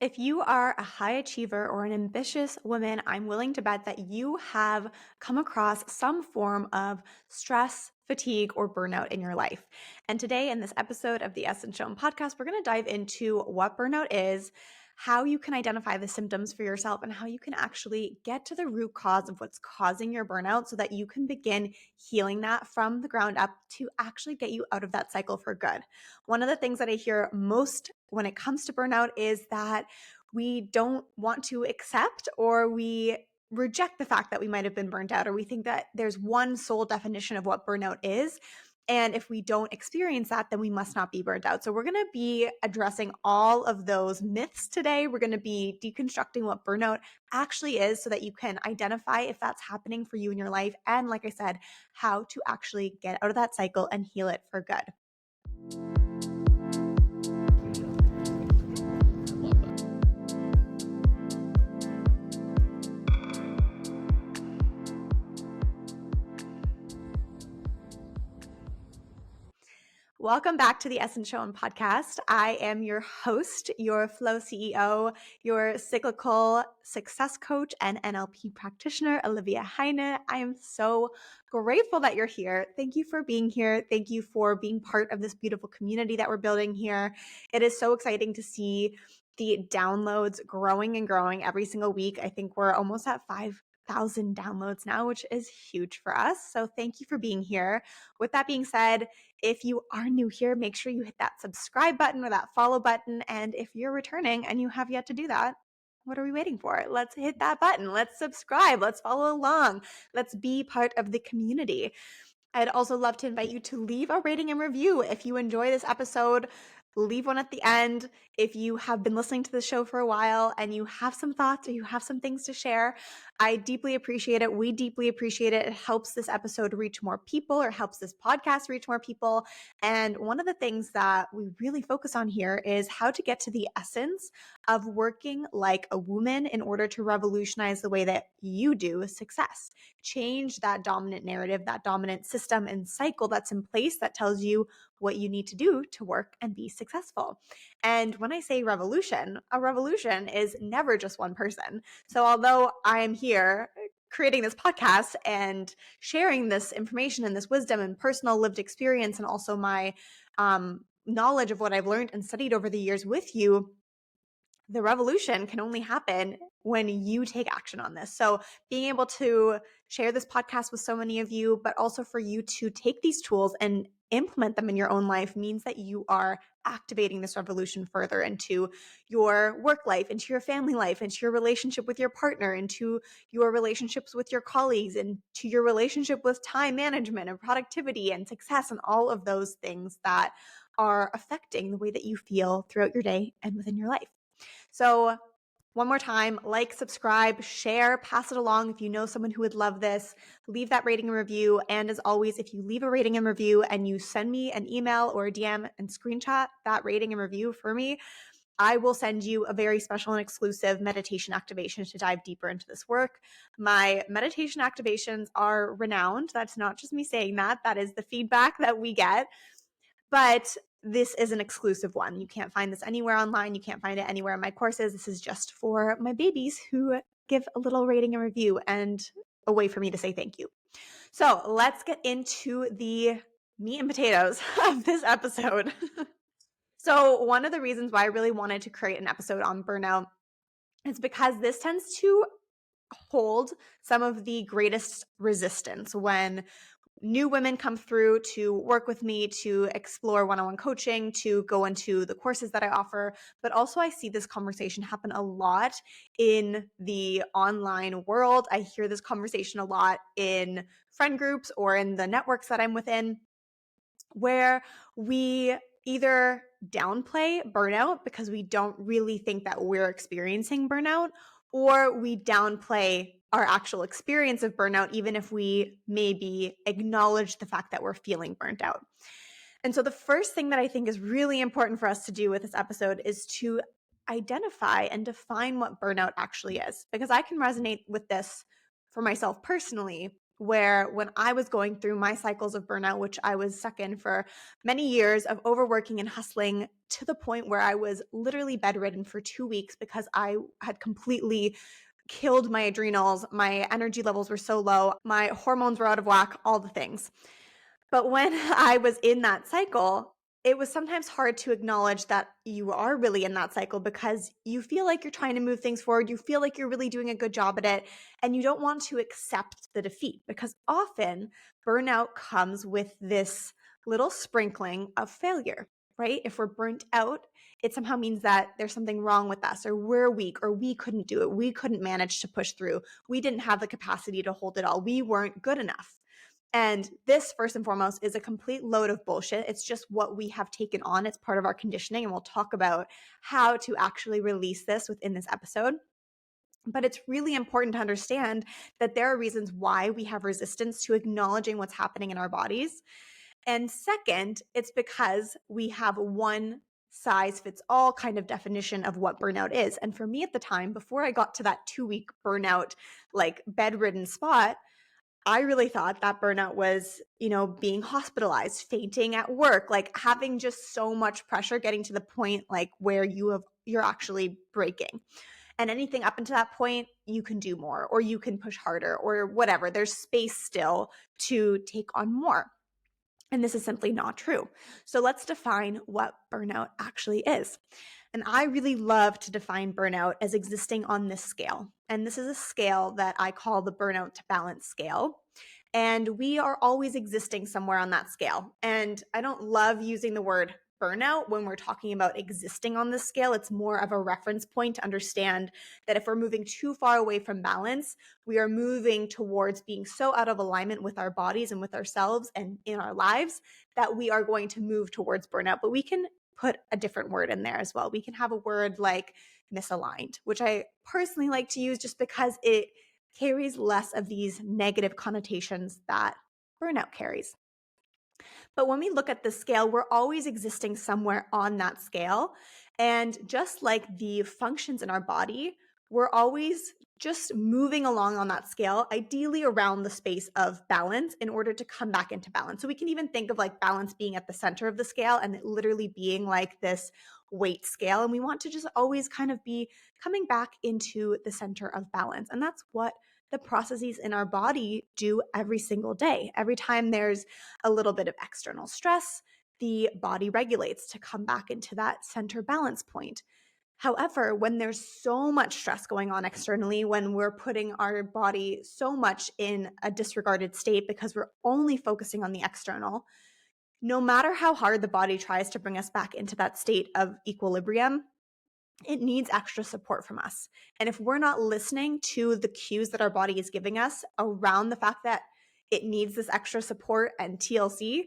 If you are a high achiever or an ambitious woman, I'm willing to bet that you have come across some form of stress, fatigue, or burnout in your life. And today, in this episode of the Essence Shown podcast, we're going to dive into what burnout is, how you can identify the symptoms for yourself, and how you can actually get to the root cause of what's causing your burnout so that you can begin healing that from the ground up to actually get you out of that cycle for good. One of the things that I hear most when it comes to burnout is that we don't want to accept, or we reject the fact that we might have been burnt out, or we think that there's one sole definition of what burnout is. And if we don't experience that, then we must not be burnt out. So we're going to be addressing all of those myths today. We're going to be deconstructing what burnout actually is so that you can identify if that's happening for you in your life. And like I said, how to actually get out of that cycle and heal it for good. Welcome back to the Essence Shown podcast. I am your host, your flow CEO, your cyclical success coach and NLP practitioner, Olivia Heine. I am so grateful that you're here. Thank you for being here. Thank you for being part of this beautiful community that we're building here. It is so exciting to see the downloads growing and growing every single week. I think we're almost at 5,000 downloads now, which is huge for us. So thank you for being here. With that being said, if you are new here, make sure you hit that subscribe button or that follow button. And if you're returning and you have yet to do that, what are we waiting for? Let's hit that button. Let's subscribe. Let's follow along. Let's be part of the community. I'd also love to invite you to leave a rating and review. If you enjoy this episode, leave one at the end. If you have been listening to the show for a while and you have some thoughts or you have some things to share, I deeply appreciate it. We deeply appreciate it. It helps this episode reach more people, or helps this podcast reach more people. And one of the things that we really focus on here is how to get to the essence of working like a woman in order to revolutionize the way that you do success. Change that dominant narrative, that dominant system and cycle that's in place that tells you what you need to do to work and be successful. And when I say revolution, a revolution is never just one person. So although I am here creating this podcast and sharing this information and this wisdom and personal lived experience, and also my knowledge of what I've learned and studied over the years with you, the revolution can only happen when you take action on this. So being able to share this podcast with so many of you, but also for you to take these tools and implement them in your own life, means that you are activating this revolution further into your work life, into your family life, into your relationship with your partner, into your relationships with your colleagues, and to your relationship with time management and productivity and success, and all of those things that are affecting the way that you feel throughout your day and within your life. So one more time, like, subscribe, share, pass it along if you know someone who would love this. Leave that rating and review. And as always, if you leave a rating and review and you send me an email or a DM and screenshot that rating and review for me, I will send you a very special and exclusive meditation activation to dive deeper into this work. My meditation activations are renowned. That's not just me saying that. That is the feedback that we get. But this is an exclusive one. You can't find this anywhere online. You can't find it anywhere in my courses. This is just for my babies who give a little rating and review, and a way for me to say thank you. So let's get into the meat and potatoes of this episode. So one of the reasons why I really wanted to create an episode on burnout is because this tends to hold some of the greatest resistance when new women come through to work with me, to explore one-on-one coaching, to go into the courses that I offer. But also I see this conversation happen a lot in the online world. I hear this conversation a lot in friend groups or in the networks that I'm within, where we either downplay burnout because we don't really think that we're experiencing burnout, or we downplay our actual experience of burnout, even if we maybe acknowledge the fact that we're feeling burnt out. And so the first thing that I think is really important for us to do with this episode is to identify and define what burnout actually is, because I can resonate with this for myself personally where when I was going through my cycles of burnout, which I was stuck in for many years of overworking and hustling to the point where I was literally bedridden for 2 weeks because I had completely killed my adrenals. My energy levels were so low. My hormones were out of whack, all the things. But when I was in that cycle, it was sometimes hard to acknowledge that you are really in that cycle because you feel like you're trying to move things forward. You feel like you're really doing a good job at it, and you don't want to accept the defeat because often burnout comes with this little sprinkling of failure, right? If we're burnt out, it somehow means that there's something wrong with us, or we're weak, or we couldn't do it. We couldn't manage to push through. We didn't have the capacity to hold it all. We weren't good enough. And this, first and foremost, is a complete load of bullshit. It's just what we have taken on. It's part of our conditioning. And we'll talk about how to actually release this within this episode. But it's really important to understand that there are reasons why we have resistance to acknowledging what's happening in our bodies. And second, it's because we have one size fits all kind of definition of what burnout is. And for me at the time, before I got to that 2-week burnout, like bedridden spot, I really thought that burnout was, being hospitalized, fainting at work, like having just so much pressure, getting to the point like where you're actually breaking. And anything up until that point, you can do more, or you can push harder, or whatever. There's space still to take on more. And this is simply not true. So let's define what burnout actually is. And I really love to define burnout as existing on this scale. And this is a scale that I call the burnout to balance scale. And we are always existing somewhere on that scale. And I don't love using the word burnout when we're talking about existing on this scale. It's more of a reference point to understand that if we're moving too far away from balance, we are moving towards being so out of alignment with our bodies and with ourselves and in our lives that we are going to move towards burnout. But we can put a different word in there as well. We can have a word like misaligned, which I personally like to use just because it carries less of these negative connotations that burnout carries. But when we look at the scale, we're always existing somewhere on that scale. And just like the functions in our body, we're always just moving along on that scale, ideally around the space of balance in order to come back into balance. So we can even think of like balance being at the center of the scale and it literally being like this weight scale. And we want to just always kind of be coming back into the center of balance. And that's what the processes in our body do every single day. Every time there's a little bit of external stress, the body regulates to come back into that center balance point. However, when there's so much stress going on externally, when we're putting our body so much in a disregarded state because we're only focusing on the external, no matter how hard the body tries to bring us back into that state of equilibrium, it needs extra support from us. And if we're not listening to the cues that our body is giving us around the fact that it needs this extra support and TLC,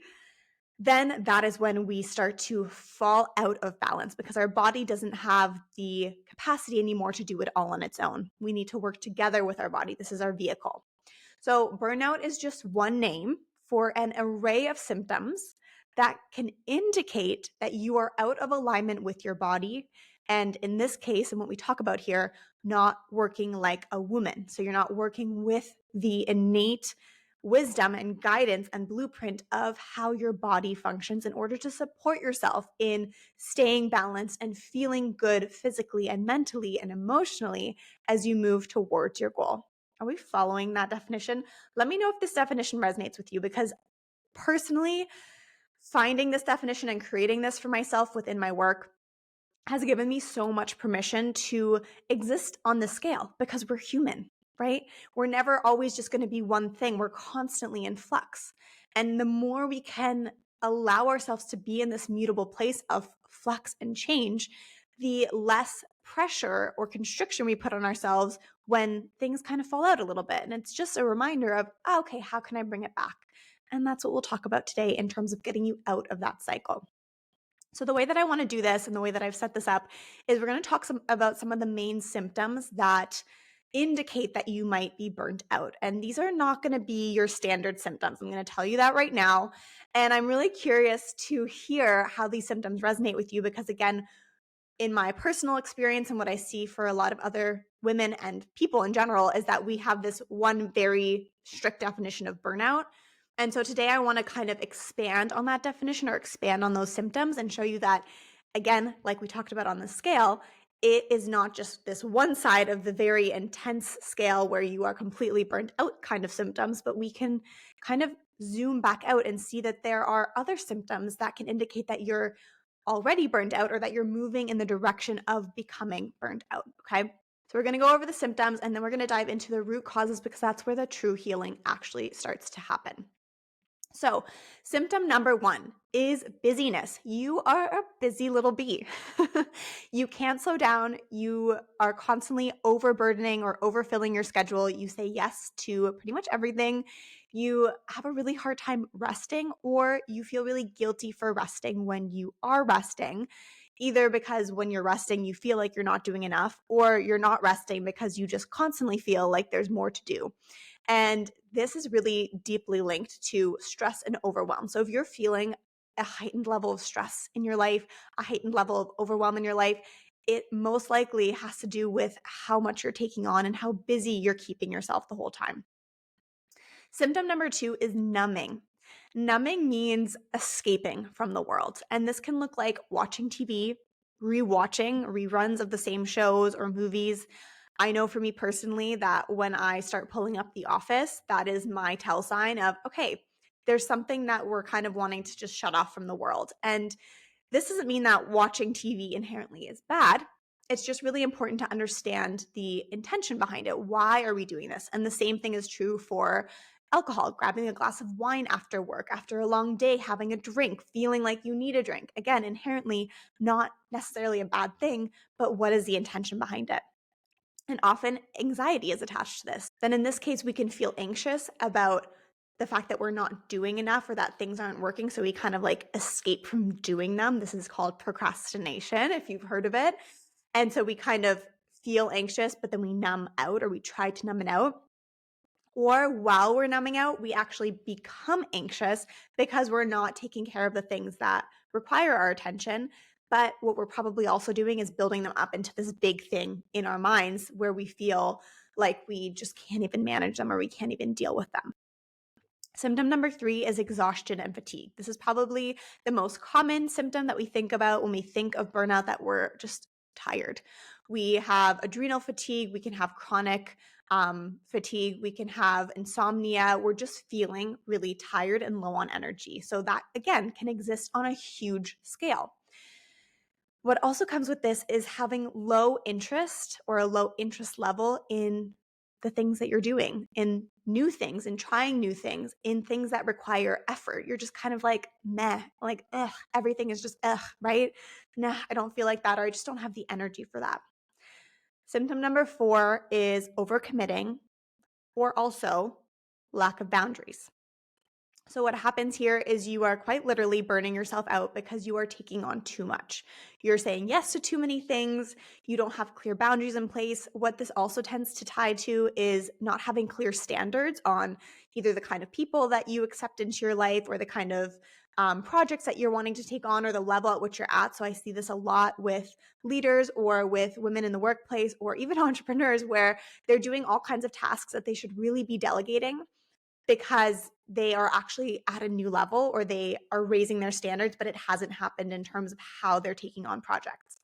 then that is when we start to fall out of balance because our body doesn't have the capacity anymore to do it all on its own. We need to work together with our body. This is our vehicle. So burnout is just one name for an array of symptoms that can indicate that you are out of alignment with your body. And in this case, and what we talk about here, not working like a woman. So you're not working with the innate wisdom and guidance and blueprint of how your body functions in order to support yourself in staying balanced and feeling good physically and mentally and emotionally as you move towards your goal. Are we following that definition? Let me know if this definition resonates with you because personally, finding this definition and creating this for myself within my work has given me so much permission to exist on the scale because we're human, right? We're never always just going to be one thing. We're constantly in flux. And the more we can allow ourselves to be in this mutable place of flux and change, the less pressure or constriction we put on ourselves when things kind of fall out a little bit. And it's just a reminder of, oh, okay, how can I bring it back? And that's what we'll talk about today in terms of getting you out of that cycle. So the way that I want to do this and the way that I've set this up is we're going to talk about some of the main symptoms that indicate that you might be burnt out. And these are not going to be your standard symptoms. I'm going to tell you that right now. And I'm really curious to hear how these symptoms resonate with you because again, in my personal experience and what I see for a lot of other women and people in general is that we have this one very strict definition of burnout. And so today I want to kind of expand on that definition or expand on those symptoms and show you that, again, like we talked about on the scale, it is not just this one side of the very intense scale where you are completely burnt out kind of symptoms, but we can kind of zoom back out and see that there are other symptoms that can indicate that you're already burned out or that you're moving in the direction of becoming burned out. Okay. So we're going to go over the symptoms and then we're going to dive into the root causes because that's where the true healing actually starts to happen. So, symptom number 1 is busyness. You are a busy little bee. You can't slow down. You are constantly overburdening or overfilling your schedule. You say yes to pretty much everything. You have a really hard time resting, or you feel really guilty for resting when you are resting, either because when you're resting, you feel like you're not doing enough, or you're not resting because you just constantly feel like there's more to do. And this is really deeply linked to stress and overwhelm. So if you're feeling a heightened level of stress in your life, a heightened level of overwhelm in your life, it most likely has to do with how much you're taking on and how busy you're keeping yourself the whole time. Symptom number 2 is numbing. Numbing means escaping from the world. And this can look like watching TV, rewatching reruns of the same shows or movies. I know for me personally that when I start pulling up The Office, that is my tell sign of, okay, there's something that we're kind of wanting to just shut off from the world. And this doesn't mean that watching TV inherently is bad. It's just really important to understand the intention behind it. Why are we doing this? And the same thing is true for alcohol, grabbing a glass of wine after work, after a long day, having a drink, feeling like you need a drink. Again, inherently not necessarily a bad thing, but what is the intention behind it? And often anxiety is attached to this. Then in this case, we can feel anxious about the fact that we're not doing enough or that things aren't working. So we kind of like escape from doing them. This is called procrastination, if you've heard of it. And so we kind of feel anxious, but then we numb out or we try to numb it out. Or while we're numbing out, we actually become anxious because we're not taking care of the things that require our attention. But what we're probably also doing is building them up into this big thing in our minds where we feel like we just can't even manage them or we can't even deal with them. Symptom number 3 is exhaustion and fatigue. This is probably the most common symptom that we think about when we think of burnout, that we're just tired. We have adrenal fatigue, we can have chronic fatigue, we can have insomnia. We're just feeling really tired and low on energy. So that, again, can exist on a huge scale. What also comes with this is having low interest or a low interest level in the things that you're doing, in new things, in trying new things, in things that require effort. You're just kind of like, meh, like, ugh, everything is just, ugh, right? Nah, I don't feel like that, or I just don't have the energy for that. Symptom number 4 is overcommitting, or also lack of boundaries. So what happens here is you are quite literally burning yourself out because you are taking on too much. You're saying yes to too many things. You don't have clear boundaries in place. What this also tends to tie to is not having clear standards on either the kind of people that you accept into your life or the kind of projects that you're wanting to take on or the level at which you're at. So I see this a lot with leaders or with women in the workplace or even entrepreneurs where they're doing all kinds of tasks that they should really be delegating because they are actually at a new level or they are raising their standards, but it hasn't happened in terms of how they're taking on projects.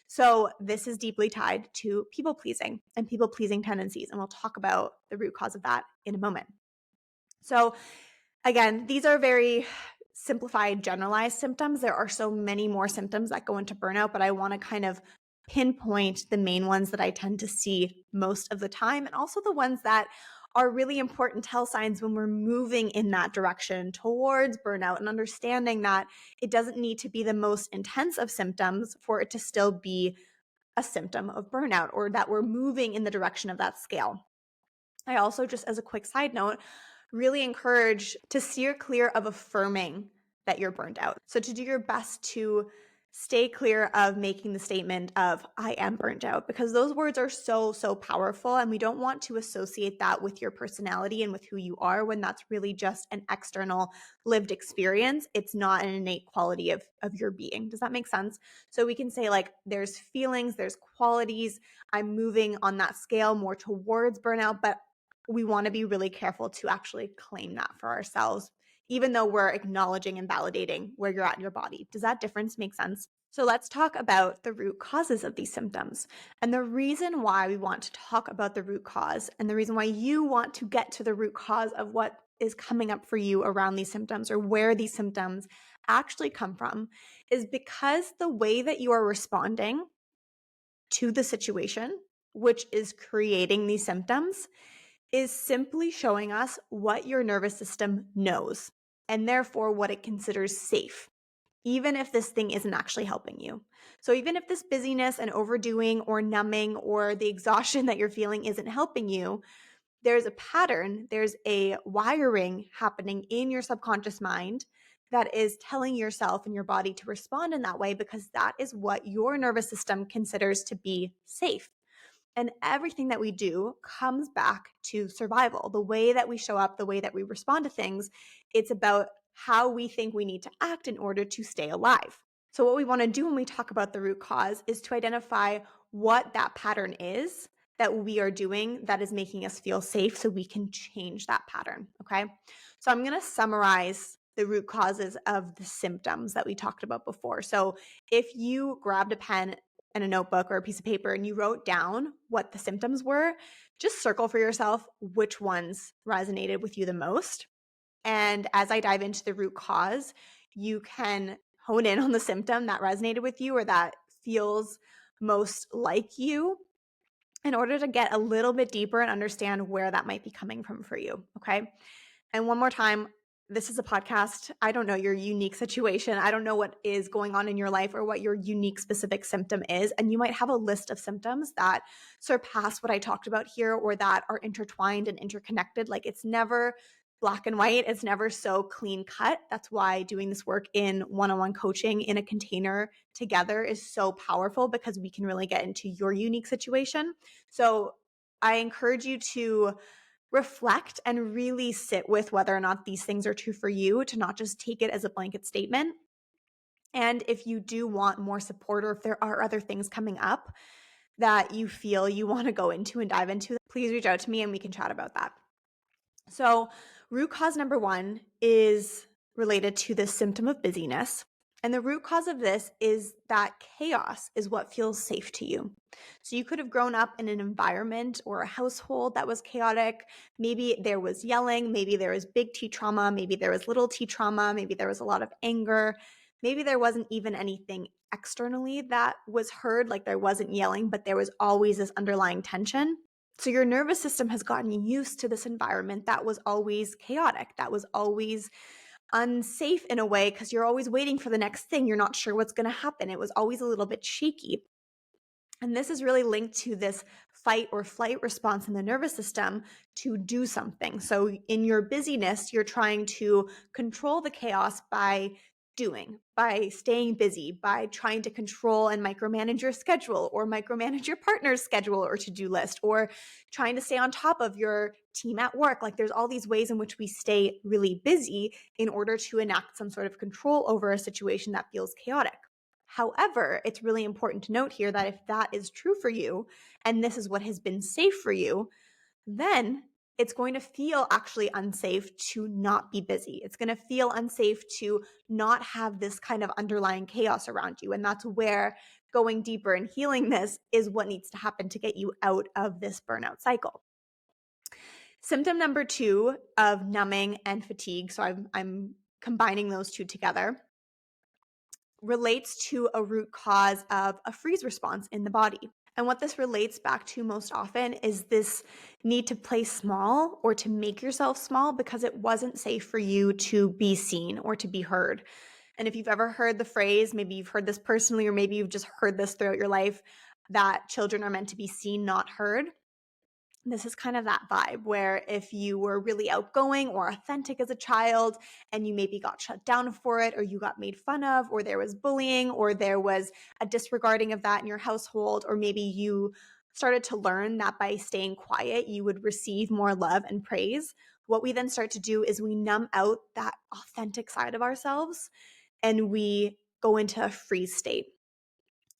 So this is deeply tied to people pleasing and people pleasing tendencies. And we'll talk about the root cause of that in a moment. So again, these are very simplified, generalized symptoms. There are so many more symptoms that go into burnout, but I want to kind of pinpoint the main ones that I tend to see most of the time, and also the ones that are really important tell signs when we're moving in that direction towards burnout, and understanding that it doesn't need to be the most intense of symptoms for it to still be a symptom of burnout, or that we're moving in the direction of that scale. I also, just as a quick side note, really encourage to steer clear of affirming that you're burned out. So to do your best to Stay clear of making the statement of, I am burnt out, because those words are so, so powerful. And we don't want to associate that with your personality and with who you are when that's really just an external lived experience. It's not an innate quality of your being. Does that make sense? So we can say, like, there's feelings, there's qualities. I'm moving on that scale more towards burnout, but we want to be really careful to actually claim that for ourselves, even though we're acknowledging and validating where you're at in your body. Does that difference make sense? So let's talk about the root causes of these symptoms. And the reason why we want to talk about the root cause, and the reason why you want to get to the root cause of what is coming up for you around these symptoms, or where these symptoms actually come from, is because the way that you are responding to the situation, which is creating these symptoms, is simply showing us what your nervous system knows, and therefore what it considers safe, even if this thing isn't actually helping you. So even if this busyness and overdoing or numbing or the exhaustion that you're feeling isn't helping you, there's a pattern, there's a wiring happening in your subconscious mind that is telling yourself and your body to respond in that way, because that is what your nervous system considers to be safe. And everything that we do comes back to survival. The way that we show up, the way that we respond to things, it's about how we think we need to act in order to stay alive. So what we want to do when we talk about the root cause is to identify what that pattern is that we are doing that is making us feel safe, so we can change that pattern, okay? So I'm going to summarize the root causes of the symptoms that we talked about before. So if you grabbed a pen and a notebook or a piece of paper and you wrote down what the symptoms were, just circle for yourself which ones resonated with you the most. And as I dive into the root cause, you can hone in on the symptom that resonated with you or that feels most like you, in order to get a little bit deeper and understand where that might be coming from for you, okay? And one more time, this is a podcast. I don't know your unique situation. I don't know what is going on in your life or what your unique specific symptom is. And you might have a list of symptoms that surpass what I talked about here, or that are intertwined and interconnected. Like, it's never black and white. It's never so clean cut. That's why doing this work in one-on-one coaching in a container together is so powerful, because we can really get into your unique situation. So I encourage you to reflect and really sit with whether or not these things are true for you, to not just take it as a blanket statement. And if you do want more support, or if there are other things coming up that you feel you want to go into and dive into, please reach out to me and we can chat about that. So root cause number one is related to the symptom of busyness. And the root cause of this is that chaos is what feels safe to you. So you could have grown up in an environment or a household that was chaotic. Maybe there was yelling, maybe there was big T trauma, maybe there was little T trauma, maybe there was a lot of anger. Maybe there wasn't even anything externally that was heard, like there wasn't yelling, but there was always this underlying tension. So your nervous system has gotten used to this environment that was always chaotic, that was always unsafe in a way, because you're always waiting for the next thing. You're not sure what's going to happen. It was always a little bit shaky. And this is really linked to this fight or flight response in the nervous system to do something. So in your busyness, you're trying to control the chaos by doing, by staying busy, by trying to control and micromanage your schedule, or micromanage your partner's schedule or to-do list, or trying to stay on top of your team at work. Like, there's all these ways in which we stay really busy in order to enact some sort of control over a situation that feels chaotic. However, it's really important to note here that if that is true for you, and this is what has been safe for you, then it's going to feel actually unsafe to not be busy. It's going to feel unsafe to not have this kind of underlying chaos around you. And that's where going deeper and healing this is what needs to happen to get you out of this burnout cycle. Symptom number two of numbing and fatigue, so I'm combining those two together, relates to a root cause of a freeze response in the body. And what this relates back to most often is this need to play small or to make yourself small because it wasn't safe for you to be seen or to be heard. And if you've ever heard the phrase, maybe you've heard this personally, or maybe you've just heard this throughout your life, that children are meant to be seen, not heard. This is kind of that vibe where if you were really outgoing or authentic as a child and you maybe got shut down for it, or you got made fun of, or there was bullying, or there was a disregarding of that in your household, or maybe you started to learn that by staying quiet, you would receive more love and praise. What we then start to do is we numb out that authentic side of ourselves and we go into a freeze state.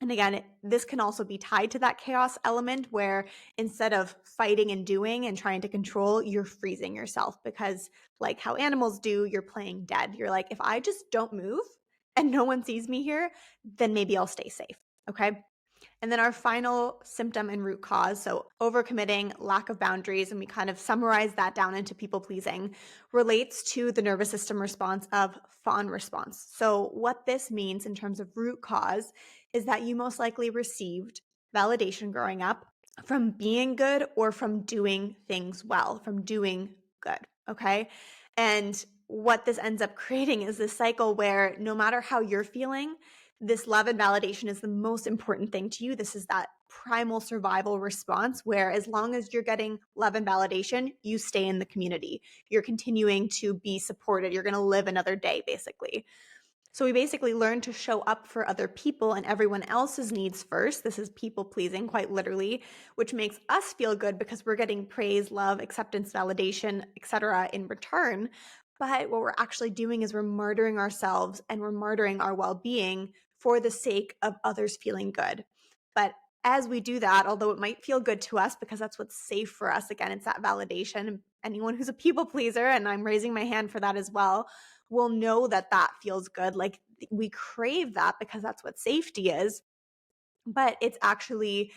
And again, this can also be tied to that chaos element where instead of fighting and doing and trying to control, you're freezing yourself because, like how animals do, you're playing dead. You're like, if I just don't move and no one sees me here, then maybe I'll stay safe. Okay. And then our final symptom and root cause, so overcommitting, lack of boundaries, and we kind of summarize that down into people pleasing, relates to the nervous system response of fawn response. So what this means in terms of root cause is that you most likely received validation growing up from being good or from doing things well, from doing good, okay? And what this ends up creating is this cycle where no matter how you're feeling, this love and validation is the most important thing to you. This is that primal survival response where as long as you're getting love and validation, you stay in the community. You're continuing to be supported. You're going to live another day, basically. So we basically learn to show up for other people and everyone else's needs first. This is people pleasing, quite literally, which makes us feel good because we're getting praise, love, acceptance, validation, etc. in return. But what we're actually doing is we're martyring ourselves and we're martyring our well-being for the sake of others feeling good. But as we do that, although it might feel good to us because that's what's safe for us, again, it's that validation. Anyone who's a people pleaser, and I'm raising my hand for that as well, will know that that feels good. Like we crave that because that's what safety is, but it's actually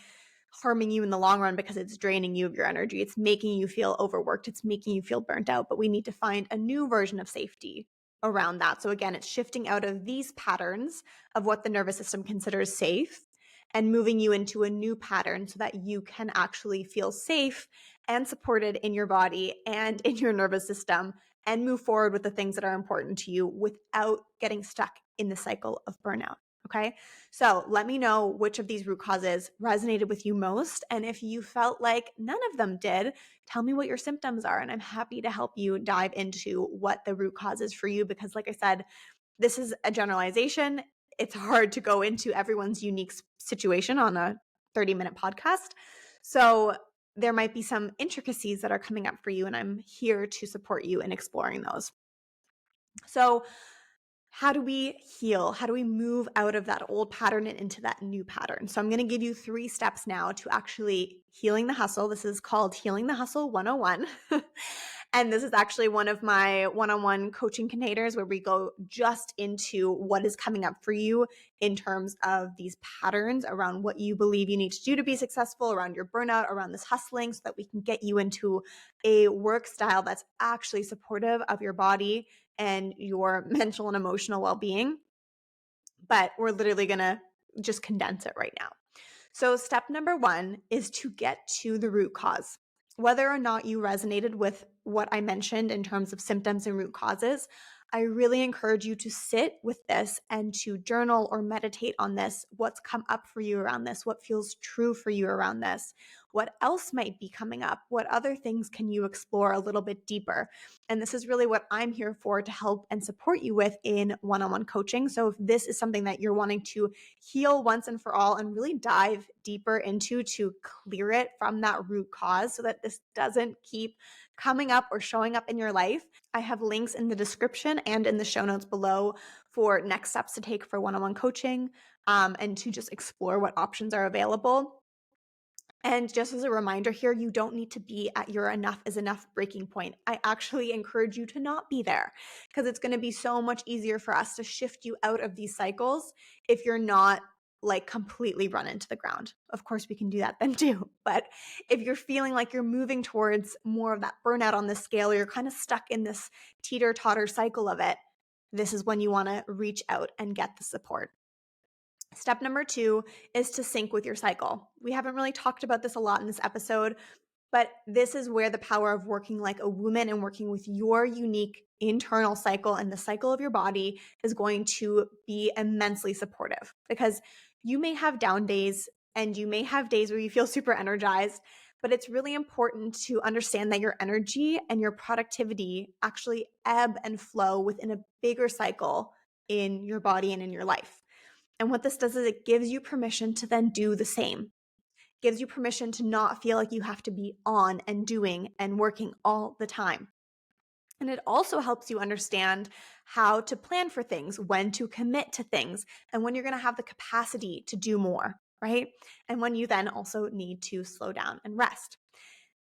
harming you in the long run because it's draining you of your energy. It's making you feel overworked. It's making you feel burnt out, but we need to find a new version of safety around that. So again, it's shifting out of these patterns of what the nervous system considers safe and moving you into a new pattern so that you can actually feel safe and supported in your body and in your nervous system and move forward with the things that are important to you without getting stuck in the cycle of burnout. Okay. So let me know which of these root causes resonated with you most. And if you felt like none of them did, tell me what your symptoms are. And I'm happy to help you dive into what the root cause is for you. Because like I said, this is a generalization. It's hard to go into everyone's unique situation on a 30-minute podcast. So there might be some intricacies that are coming up for you, and I'm here to support you in exploring those. So how do we heal? How do we move out of that old pattern and into that new pattern? So I'm going to give you 3 steps now to actually healing the hustle. This is called Healing the Hustle 101. And this is actually one of my one-on-one coaching containers where we go just into what is coming up for you in terms of these patterns around what you believe you need to do to be successful, around your burnout, around this hustling, so that we can get you into a work style that's actually supportive of your body and your mental and emotional well-being. But we're literally going to just condense it right now. So step number 1 is to get to the root cause. Whether or not you resonated with what I mentioned in terms of symptoms and root causes, I really encourage you to sit with this and to journal or meditate on this. What's come up for you around this? What feels true for you around this? What else might be coming up? What other things can you explore a little bit deeper? And this is really what I'm here for, to help and support you with in one-on-one coaching. So if this is something that you're wanting to heal once and for all and really dive deeper into to clear it from that root cause so that this doesn't keep coming up or showing up in your life, I have links in the description and in the show notes below for next steps to take for one-on-one coaching, and to just explore what options are available. And just as a reminder here, you don't need to be at your enough is enough breaking point. I actually encourage you to not be there, because it's going to be so much easier for us to shift you out of these cycles if you're not like completely run into the ground. Of course, we can do that then too. But if you're feeling like you're moving towards more of that burnout on this scale, or you're kind of stuck in this teeter-totter cycle of it, this is when you want to reach out and get the support. Step number 2 is to sync with your cycle. We haven't really talked about this a lot in this episode, but this is where the power of working like a woman and working with your unique internal cycle and the cycle of your body is going to be immensely supportive, because you may have down days and you may have days where you feel super energized, but it's really important to understand that your energy and your productivity actually ebb and flow within a bigger cycle in your body and in your life. And what this does is it gives you permission to then do the same. Gives you permission to not feel like you have to be on and doing and working all the time. And it also helps you understand how to plan for things, when to commit to things, and when you're going to have the capacity to do more, right? And when you then also need to slow down and rest.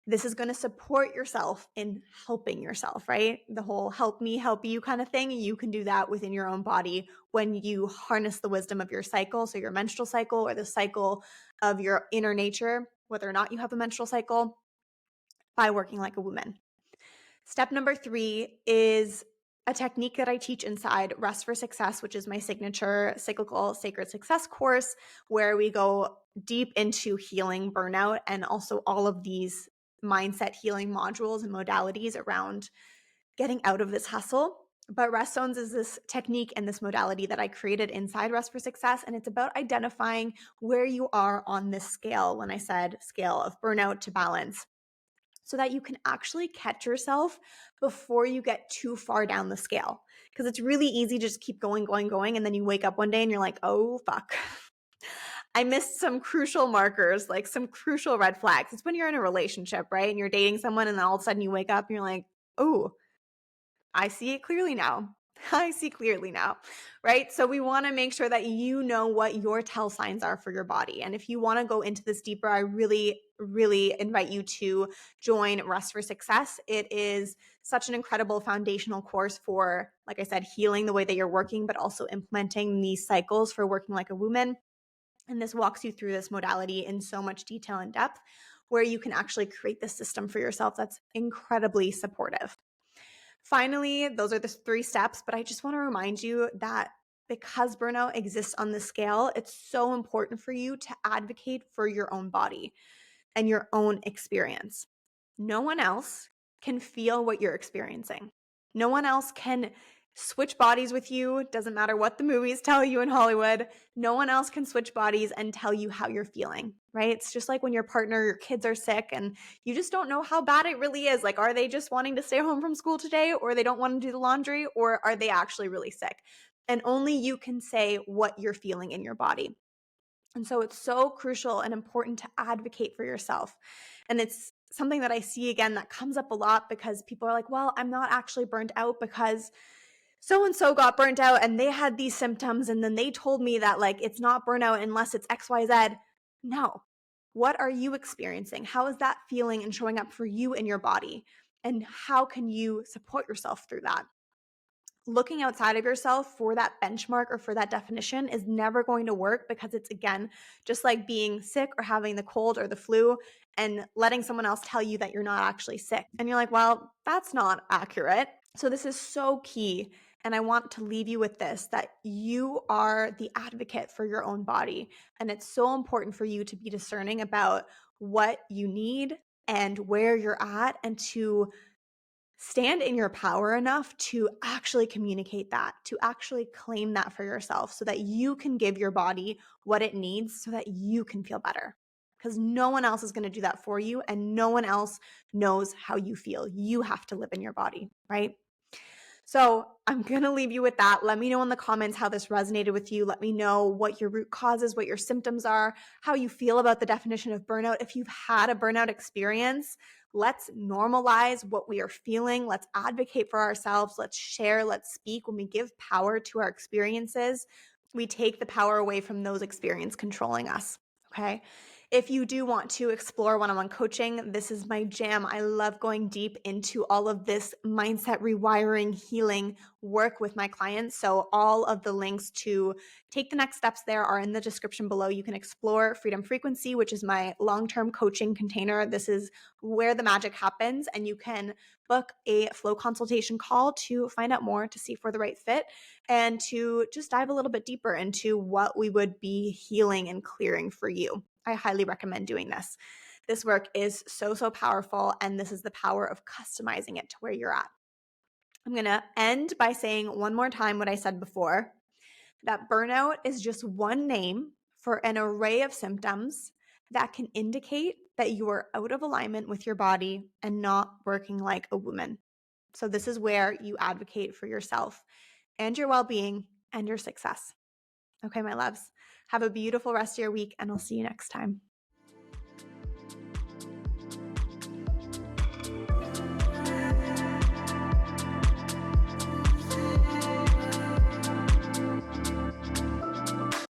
This is going to support yourself in helping yourself, right? The whole help me, help you kind of thing. You can do that within your own body when you harness the wisdom of your cycle. So your menstrual cycle or the cycle of your inner nature, whether or not you have a menstrual cycle, by working like a woman. Step number 3 is a technique that I teach inside Rest for Success, which is my signature cyclical sacred success course, where we go deep into healing burnout and also all of these mindset healing modules and modalities around getting out of this hustle. But Rest Zones is this technique and this modality that I created inside Rest for Success. And it's about identifying where you are on this scale, when I said scale of burnout to balance, so that you can actually catch yourself before you get too far down the scale. Because it's really easy to just keep going, and then you wake up one day and you're like, oh, fuck. I missed some crucial markers, like some crucial red flags. It's when you're in a relationship, right? And you're dating someone and then all of a sudden you wake up and you're like, oh, I see it clearly now. I see clearly now, right? So we want to make sure that you know what your tell signs are for your body. And if you want to go into this deeper, I really, really invite you to join Rest for Success. It is such an incredible foundational course for, like I said, healing the way that you're working, but also implementing these cycles for working like a woman. And this walks you through this modality in so much detail and depth, where you can actually create this system for yourself that's incredibly supportive. Finally, those are the 3 steps, but I just want to remind you that because burnout exists on this scale, it's so important for you to advocate for your own body and your own experience. No one else can feel what you're experiencing. No one else can switch bodies with you. It doesn't matter what the movies tell you in Hollywood. No one else can switch bodies and tell you how you're feeling, right? It's just like when your partner, your kids are sick and you just don't know how bad it really is. Like, are they just wanting to stay home from school today, or they don't want to do the laundry, or are they actually really sick? And only you can say what you're feeling in your body. And so it's so crucial and important to advocate for yourself. And it's something that I see again that comes up a lot because people are like, well, I'm not actually burnt out because so-and-so got burnt out and they had these symptoms. And then they told me that like, it's not burnout unless it's XYZ. No. What are you experiencing? How is that feeling and showing up for you in your body? And how can you support yourself through that? Looking outside of yourself for that benchmark or for that definition is never going to work, because it's, again, just like being sick or having the cold or the flu and letting someone else tell you that you're not actually sick. And you're like, well, that's not accurate. So this is so key. And I want to leave you with this, that you are the advocate for your own body. And it's so important for you to be discerning about what you need and where you're at, and to stand in your power enough to actually communicate that, to actually claim that for yourself, so that you can give your body what it needs so that you can feel better. Because no one else is going to do that for you, and no one else knows how you feel. You have to live in your body, right? So I'm going to leave you with that. Let me know in the comments how this resonated with you. Let me know what your root causes, what your symptoms are, how you feel about the definition of burnout. If you've had a burnout experience, let's normalize what we are feeling. Let's advocate for ourselves. Let's share. Let's speak. When we give power to our experiences, we take the power away from those experiences controlling us. Okay. If you do want to explore one-on-one coaching, this is my jam. I love going deep into all of this mindset rewiring, healing work with my clients. So all of the links to take the next steps there are in the description below. You can explore Freedom Frequency, which is my long-term coaching container. This is where the magic happens, and you can book a flow consultation call to find out more, to see if we're the right fit, and to just dive a little bit deeper into what we would be healing and clearing for you. I highly recommend doing this. This work is so, so powerful, and this is the power of customizing it to where you're at. I'm going to end by saying one more time what I said before, that burnout is just one name for an array of symptoms that can indicate that you are out of alignment with your body and not working like a woman. So this is where you advocate for yourself and your well-being and your success. Okay, my loves, have a beautiful rest of your week, and I'll see you next time.